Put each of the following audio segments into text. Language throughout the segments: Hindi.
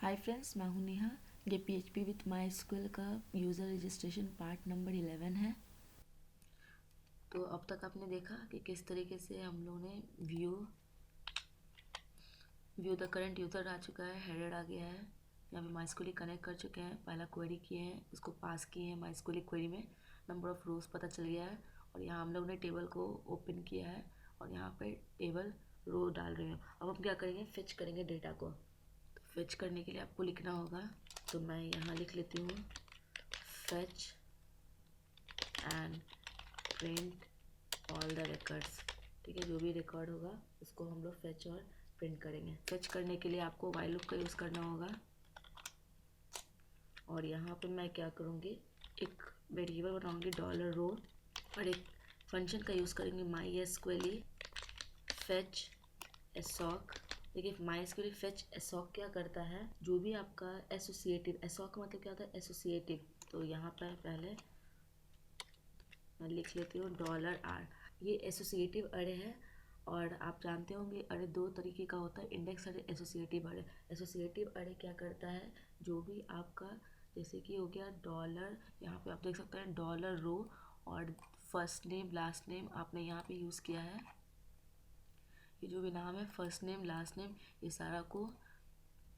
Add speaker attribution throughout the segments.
Speaker 1: हाय फ्रेंड्स, मैं हूं नेहा। ये PHP विथ माई स्कूल का यूज़र रजिस्ट्रेशन पार्ट नंबर 11 है। तो अब तक आपने देखा कि किस तरीके से हम लोगों ने व्यू द करंट यूज़र आ चुका है, हेडर आ गया है। यहाँ पे माई स्कूल कनेक्ट कर चुके हैं, पहला क्वेरी किए हैं, उसको पास किए हैं माई स्कूल क्वेरी में, नंबर ऑफ़ रोज़ पता चल गया है। और यहाँ हम लोग ने टेबल को ओपन किया है और यहाँ पे टेबल रो डाल रहे हैं। अब हम क्या करेंगे, फिच करेंगे डेटा को। फेच करने के लिए आपको लिखना होगा, तो मैं यहाँ लिख लेती हूँ fetch and print all the records. ठीक है, जो भी रिकॉर्ड होगा उसको हम लोग फेच और प्रिंट करेंगे। फेच करने के लिए आपको व्हाइल लूप का यूज़ करना होगा। और यहाँ पे मैं क्या करूँगी, एक वेरिएबल बनाऊँगी $रो और एक फंक्शन का यूज़ करेंगे MySQL फेच एसॉक। देखिए MySQL फेच एसॉक क्या करता है, जो भी आपका एसोसिएटिव, एसॉक का मतलब क्या होता है, एसोसिएटिव। तो यहाँ पर पहले मैं लिख लेती हूँ $r। ये एसोसिएटिव अरे है। और आप जानते होंगे अरे दो तरीके का होता है, इंडेक्स अरे, एसोसिएटिव अरे। एसोसिएटिव अरे क्या करता है, जो भी आपका जैसे कि हो गया डॉलर, यहाँ पे आप देख सकते हैं $रो और फर्स्ट नेम लास्ट नेम आपने यहाँ पे यूज़ किया है। ये जो भी नाम है, फर्स्ट नेम लास्ट नेम, ये सारा को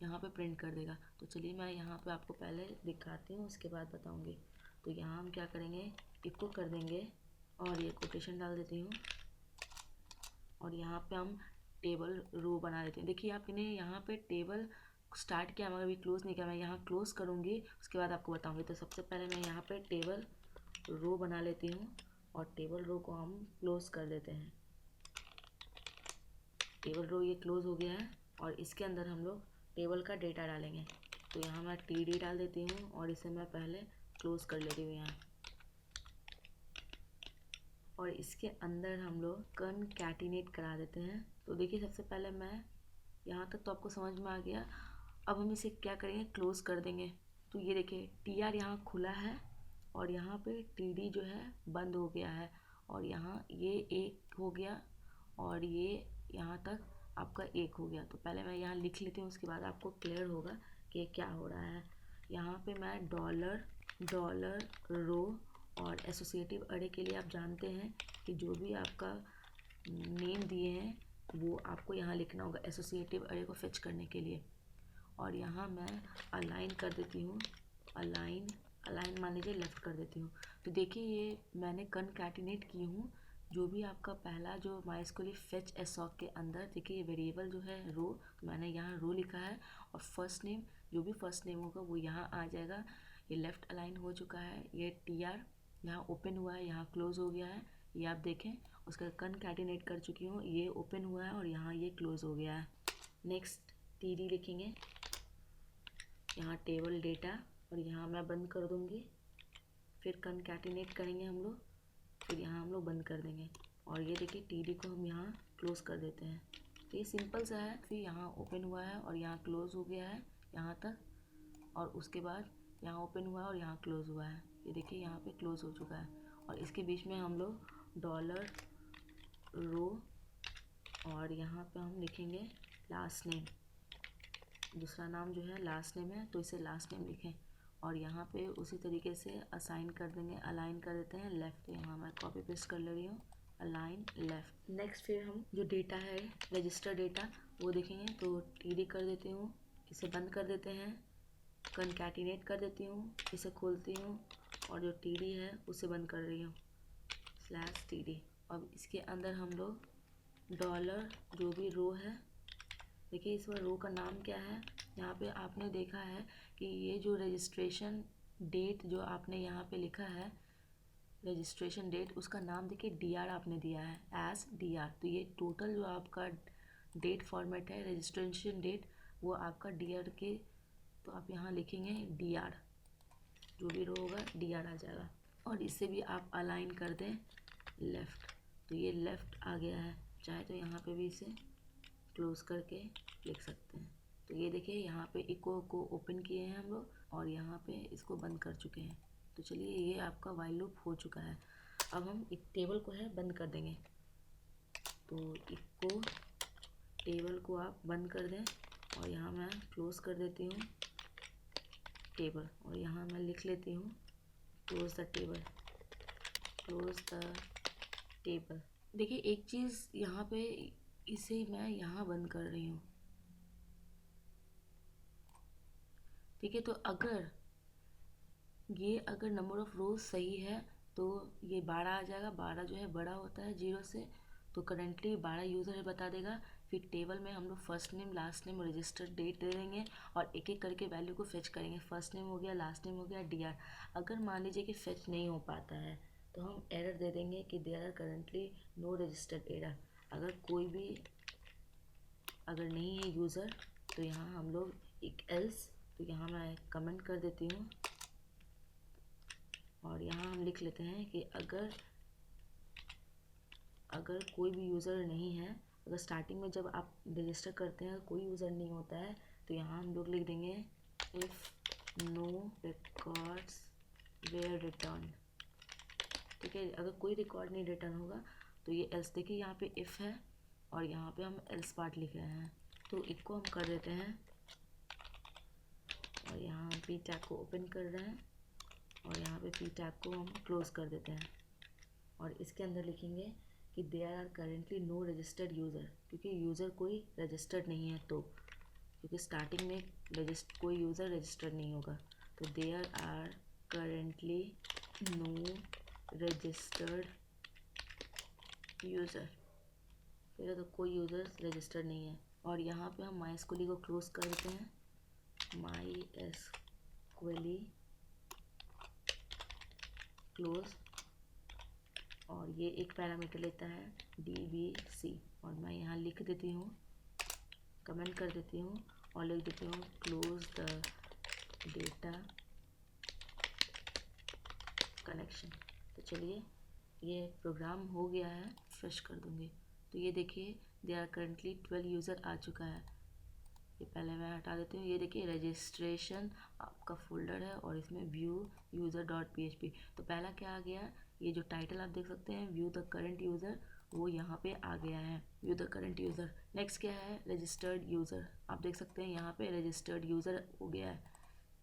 Speaker 1: यहाँ पे प्रिंट कर देगा। तो चलिए मैं यहाँ पे आपको पहले दिखाती हूँ, उसके बाद बताऊँगी। तो यहाँ हम क्या करेंगे, इको कर देंगे और ये कोटेशन डाल देती हूँ और यहाँ पे हम टेबल रो बना देते हैं। देखिए आपने यहाँ पे टेबल स्टार्ट किया मगर अभी क्लोज नहीं किया। मैं यहाँ क्लोज करूँगी, उसके बाद आपको बताऊँगी। तो सबसे पहले मैं यहाँ पे टेबल रो बना लेती हूँ और टेबल रो को हम क्लोज कर देते हैं। टेबल रो ये क्लोज हो गया है और इसके अंदर हम लोग टेबल का डेटा डालेंगे। तो यहाँ मैं TD डाल देती हूँ और इसे मैं पहले क्लोज कर लेती हूँ यहाँ। और इसके अंदर हम लोग कनकैटिनेट करा देते हैं। तो देखिए सबसे पहले मैं यहाँ तक तो आपको समझ में आ गया। अब हम इसे क्या करेंगे, क्लोज कर देंगे। तो ये देखिए TR यहाँ खुला है और यहाँ पे TD जो है बंद हो गया है और यहाँ ये एक हो गया और ये यहाँ तक आपका एक हो गया। तो पहले मैं यहाँ लिख लेती हूँ, उसके बाद आपको क्लियर होगा कि क्या हो रहा है। यहाँ पे मैं डॉलर रो और एसोसिएटिव अरे के लिए आप जानते हैं कि जो भी आपका नेम दिए हैं वो आपको यहाँ लिखना होगा एसोसिएटिव अरे को फेच करने के लिए। और यहाँ मैं अलाइन कर देती हूँ, अलाइन मान लीजिए लेफ्ट कर देती हूँ। तो देखिए ये मैंने कनकैटिनेट की हूँ। जो भी आपका पहला जो MySQL फेच एसॉक के अंदर देखिए ये वेरिएबल जो है रो, तो मैंने यहाँ रो लिखा है और फर्स्ट नेम, जो भी फर्स्ट नेम होगा वो यहाँ आ जाएगा। ये लेफ्ट अलाइन हो चुका है। ये TR यहाँ ओपन हुआ है, यहाँ क्लोज हो गया है, ये आप देखें। उसका कनकैटिनेट कर चुकी हूँ, ये ओपन हुआ है और यहाँ ये क्लोज हो गया है। नेक्स्ट TD लिखेंगे, यहाँ टेबल डेटा और यहाँ मैं बंद कर दूँगी। फिर कनकैटिनेट करेंगे हम लोग, फिर यहाँ हम लोग बंद कर देंगे। और ये देखिए TD को हम यहाँ क्लोज कर देते हैं। तो ये सिंपल सा है। फिर यहाँ ओपन हुआ है और यहाँ क्लोज हो गया है यहाँ तक, और उसके बाद यहाँ ओपन हुआ है और यहाँ क्लोज हुआ है। ये देखिए यहाँ पे क्लोज हो चुका है। और इसके बीच में हम लोग डॉलर रो और यहाँ पे हम लिखेंगे लास्ट नेम, दूसरा नाम जो है लास्ट नेम है तो इसे लास्ट नेम लिखें। और यहाँ पे उसी तरीके से असाइन कर देंगे, अलाइन कर देते हैं लेफ़्ट। यहाँ मैं कॉपी पेस्ट कर ले रही हूँ, अलाइन लेफ़्ट। नेक्स्ट फिर हम जो डेटा है रजिस्टर डेटा वो देखेंगे। तो TD कर देती हूँ, इसे बंद कर देते हैं, कनकैटिनेट कर देती हूँ, इसे खोलती हूँ और जो TD है उसे बंद कर रही हूँ /TD। अब इसके अंदर हम लोग डॉलर जो भी रो है, देखिए इस बार रो का नाम क्या है। यहाँ पे आपने देखा है कि ये जो रजिस्ट्रेशन डेट जो आपने यहाँ पे लिखा है, रजिस्ट्रेशन डेट, उसका नाम देखिए DR आपने दिया है एज DR। तो ये टोटल जो आपका डेट फॉर्मेट है रजिस्ट्रेशन डेट, वो आपका DR के, तो आप यहाँ लिखेंगे DR, जो भी रो होगा DR आ जाएगा। और इसे भी आप अलाइन कर दें लेफ़्ट, तो ये लेफ़्ट आ गया है। चाहे तो यहाँ पे भी इसे क्लोज करके लिख सकते हैं। तो ये देखिए यहाँ पे इको को ओपन किए हैं हम लोग और यहाँ पे इसको बंद कर चुके हैं। तो चलिए ये आपका व्हाइल लूप हो चुका है। अब हम एक टेबल को है बंद कर देंगे। तो इको टेबल को आप बंद कर दें और यहाँ मैं क्लोज कर देती हूँ टेबल, और यहाँ मैं लिख लेती हूँ close the table, close the table. देखिए एक चीज़ यहाँ पे, इसे मैं यहाँ बंद कर रही हूँ, ठीक है। तो अगर नंबर ऑफ रोज सही है तो ये 12 आ जाएगा। 12 जो है बड़ा होता है 0 से, तो करेंटली 12 यूज़र है बता देगा। फिर टेबल में हम लोग first name, last name, registered date दे देंगे और एक एक करके वैल्यू को फेच करेंगे। फर्स्ट नेम हो गया, लास्ट नेम हो गया, DR। अगर मान लीजिए कि फेच नहीं हो पाता है तो हम एरर दे देंगे कि there are currently no registered error. अगर नहीं है यूज़र तो यहाँ हम लोग एक एल्स, तो यहाँ मैं कमेंट कर देती हूँ और यहाँ हम लिख लेते हैं कि अगर कोई भी यूज़र नहीं है, अगर स्टार्टिंग में जब आप रजिस्टर करते हैं कोई यूज़र नहीं होता है तो यहाँ हम लोग लिख देंगे if no records were return, ठीक है। अगर कोई रिकॉर्ड नहीं रिटर्न होगा तो ये एल्स, देखिए यहाँ पे इफ़ है और यहाँ पे हम एल्स पार्ट लिख रहे हैं, तो इसको हम कर देते हैं और यहाँ हम पी टैग को ओपन कर रहे हैं और यहाँ पे पी टैग को हम क्लोज कर देते हैं और इसके अंदर लिखेंगे कि there are currently no registered user, क्योंकि यूज़र कोई रजिस्टर्ड नहीं है, तो क्योंकि स्टार्टिंग में कोई यूज़र रजिस्टर्ड नहीं होगा, तो there are currently no registered user, फिर तो कोई यूज़र रजिस्टर्ड नहीं है। और यहाँ पे हम MySQL को क्लोज कर देते हैं, MySQL क्लोज, और ये एक पैरामीटर लेता है DBC और मैं यहाँ लिख देती हूँ, कमेंट कर देती हूँ और लिख देती हूँ क्लोज द डेटा कनेक्शन। तो चलिए ये प्रोग्राम हो गया है, फ्रेश कर दूँगी। तो ये देखिए देयर आर करेंटली 12 यूज़र आ चुका है। ये पहले मैं हटा देती हूँ। ये देखिए रजिस्ट्रेशन आपका फोल्डर है और इसमें व्यू यूज़र डॉट PHP। तो पहला क्या आ गया, ये जो टाइटल आप देख सकते हैं व्यू द करंट यूज़र, वो यहाँ पे आ गया है, view the current user. Next क्या है, रजिस्टर्ड यूज़र, आप देख सकते हैं यहाँ पे रजिस्टर्ड यूज़र हो गया है।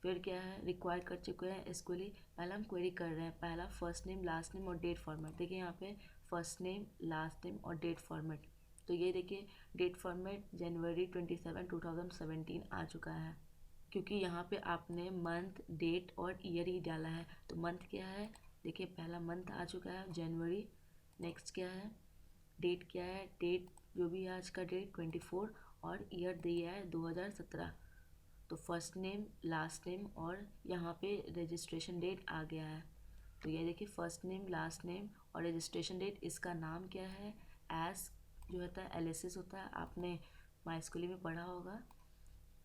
Speaker 1: फिर क्या है, रिक्वायर कर चुके हैं SQL, पहला हम क्वेरी कर रहे हैं, पहला फर्स्ट नेम, लास्ट नेम और डेट फॉर्मेट। देखिए यहाँ पे फर्स्ट नेम, लास्ट नेम और डेट फॉर्मेट। तो ये देखिए डेट फॉर्मेट जनवरी 27, 2017 आ चुका है, क्योंकि यहाँ पे आपने मंथ, डेट और ईयर ही डाला है। तो मंथ क्या है, देखिए पहला मंथ आ चुका है जनवरी। नेक्स्ट क्या है, डेट क्या है, डेट जो भी है आज का डेट 24 और ईयर दिया है 2017। तो फर्स्ट नेम, लास्ट नेम और यहाँ पे रजिस्ट्रेशन डेट आ गया है। तो ये देखिए फर्स्ट नेम, लास्ट नेम और रजिस्ट्रेशन डेट, इसका नाम क्या है, एस जो होता है एलिसिस होता है, आपने MySQL में पढ़ा होगा,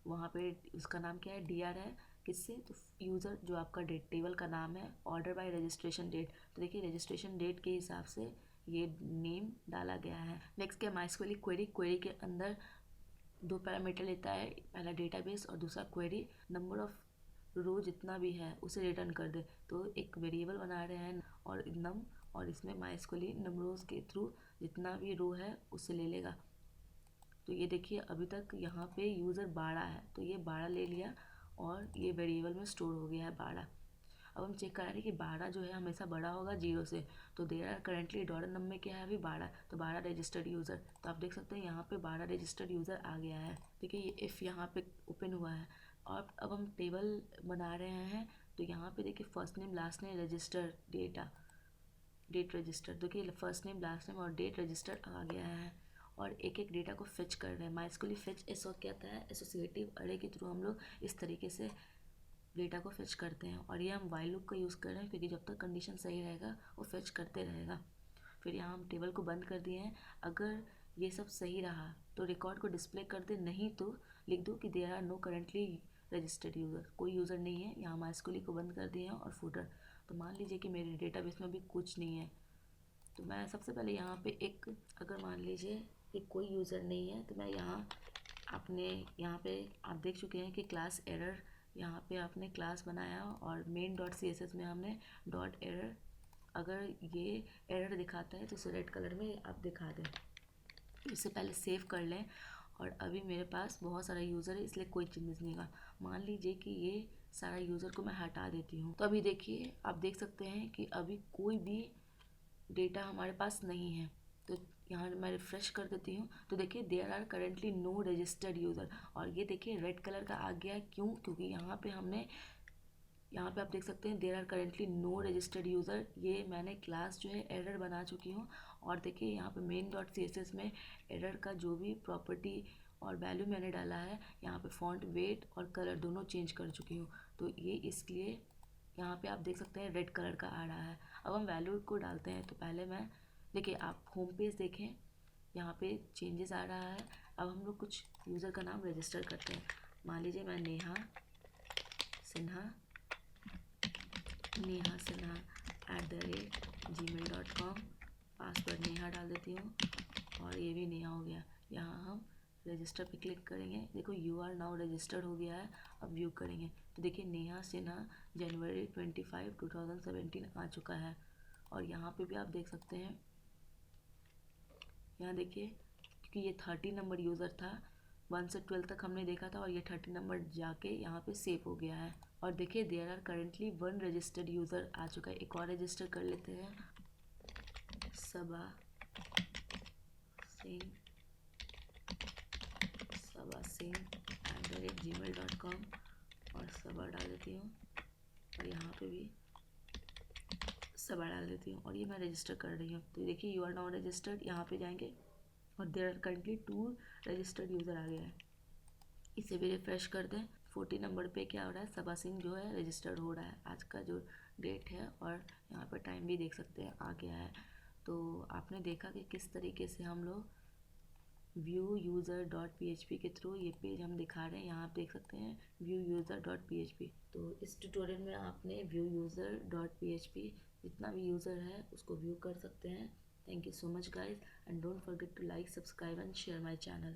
Speaker 1: वहाँ पे उसका नाम क्या है, DR है। किससे, तो यूज़र जो आपका डेट टेबल का नाम है, ऑर्डर बाय रजिस्ट्रेशन डेट। तो देखिए रजिस्ट्रेशन डेट के हिसाब से ये नेम डाला गया है। नेक्स्ट क्या, MySQL क्वेरी के अंदर दो पैरामीटर लेता है, पहला डेटाबेस और दूसरा क्वेरी। नंबर ऑफ रो जितना भी है उसे रिटर्न कर दे। तो एक वेरिएबल बना रहे हैं और नम, और इसमें MySQL नंबरों के थ्रू जितना भी रो है उसे ले लेगा। तो ये देखिए अभी तक यहाँ पे यूज़र 12 है, तो ये 12 ले लिया और ये वेरिएबल में स्टोर हो गया है 12। अब हम चेक करा रहे हैं कि 12 जो है हमेशा बड़ा होगा 0 से, तो there are currently dollar number में क्या है अभी 12, तो 12 रजिस्टर्ड यूज़र। तो आप देख सकते हैं यहाँ पे 12 रजिस्टर्ड यूज़र आ गया है। देखिए ये इफ़ यहाँ पे ओपन हुआ है और अब हम टेबल बना रहे हैं। तो यहाँ पे देखिए first name, last name, register date register, देखिए फर्स्ट नेम, लास्ट नेम और डेट रजिस्टर आ गया है और एक एक डेटा को फेच कर रहे हैं। MySQL फेच ऐसा क्या होता है, एसोसिएटिव अरे के थ्रू हम लोग इस तरीके से डेटा को फेच करते हैं। और ये हम वाइल लूप का यूज़ कर रहे हैं क्योंकि जब तक कंडीशन सही रहेगा वो फेच करते रहेगा। फिर यहाँ हम टेबल को बंद कर दिए हैं। अगर ये सब सही रहा तो रिकॉर्ड को डिस्प्ले कर दे, नहीं तो लिख दो कि there are no currently registered user, कोई यूज़र नहीं है। यहाँ MySQL को बंद कर दिए हैं और फुटर। तो मान लीजिए कि मेरे डेटाबेस में भी कुछ नहीं है, तो मैं सबसे पहले यहाँ पे एक, अगर मान लीजिए कि कोई यूज़र नहीं है तो मैं यहाँ पे आप देख चुके हैं कि क्लास एरर, यहाँ पे आपने क्लास बनाया और main.css में हमने डॉट एरर, अगर ये एरर दिखाता है तो इसे रेड कलर में आप दिखा दें। इससे पहले सेव कर लें और अभी मेरे पास बहुत सारा यूज़र है, इसलिए कोई चेंजेस नहीं होगा। मान लीजिए कि ये सारा यूज़र को मैं हटा देती हूँ, तो अभी देखिए आप देख सकते हैं कि अभी कोई भी डेटा हमारे पास नहीं है। तो यहाँ मैं रिफ़्रेश कर देती हूँ, तो देखिए there are currently no registered user, और ये देखिए रेड कलर का आ गया है। क्यों? क्योंकि यहाँ पे आप देख सकते हैं there are currently no registered user. ये मैंने क्लास जो है एरर बना चुकी हूँ, और देखिए यहाँ पे main dot C S S में एरर का जो भी प्रॉपर्टी और वैल्यू मैंने डाला है, यहाँ पे फॉन्ट वेट और कलर दोनों चेंज कर चुकी हूँ। तो ये इसलिए यहाँ पे आप देख सकते हैं रेड कलर का आ रहा है। अब हम वैल्यू को डालते हैं, तो पहले मैं देखिए आप होम पेज देखें, यहाँ पे चेंजेस आ रहा है। अब हम लोग कुछ यूज़र का नाम रजिस्टर करते हैं। मान लीजिए मैं नेहा सिन्हा @gmail.com, पासवर्ड नेहा डाल देती हूँ, और ये भी नेहा हो गया। यहाँ हम रजिस्टर पे क्लिक करेंगे, देखो यू आर नाउ रजिस्टर्ड हो गया है। अब व्यू करेंगे तो देखिए नेहा सिन्हा जनवरी 25, 2017 आ चुका है। और यहाँ पे भी आप देख सकते हैं, यहाँ देखिए क्योंकि ये 30 नंबर यूज़र था, 1 से 12 तक हमने देखा था, और ये 30 नंबर जाके यहाँ पे सेव हो गया है। और देखिए there are currently 1 registered user आ चुका है। एक और रजिस्टर कर लेते हैं, सबा सिंह @gmail.com, और सबा डाल देती हूँ, और यहाँ पे भी सबा डाल देती हूँ, और ये मैं रजिस्टर कर रही हूँ। तो देखिए यू आर नाउ रजिस्टर्ड, यहाँ पे जाएंगे और there are currently 2 registered user आ गया है। इसे भी रिफ़्रेश कर दें। 40 नंबर पे क्या हो रहा है, सबा सिंह जो है रजिस्टर्ड हो रहा है, आज का जो डेट है, और यहाँ पर टाइम भी देख सकते हैं आ गया है। तो आपने देखा कि किस तरीके से हम लोग view user dot P H P के थ्रू ये पेज हम दिखा रहे हैं। यहाँ आप देख सकते हैं view user dot P H P. तो इस ट्यूटोरियल में आपने view user dot P H P जितना भी यूज़र है उसको व्यू कर सकते हैं। Thank you so much guys, and don't forget to like, subscribe and share my channel.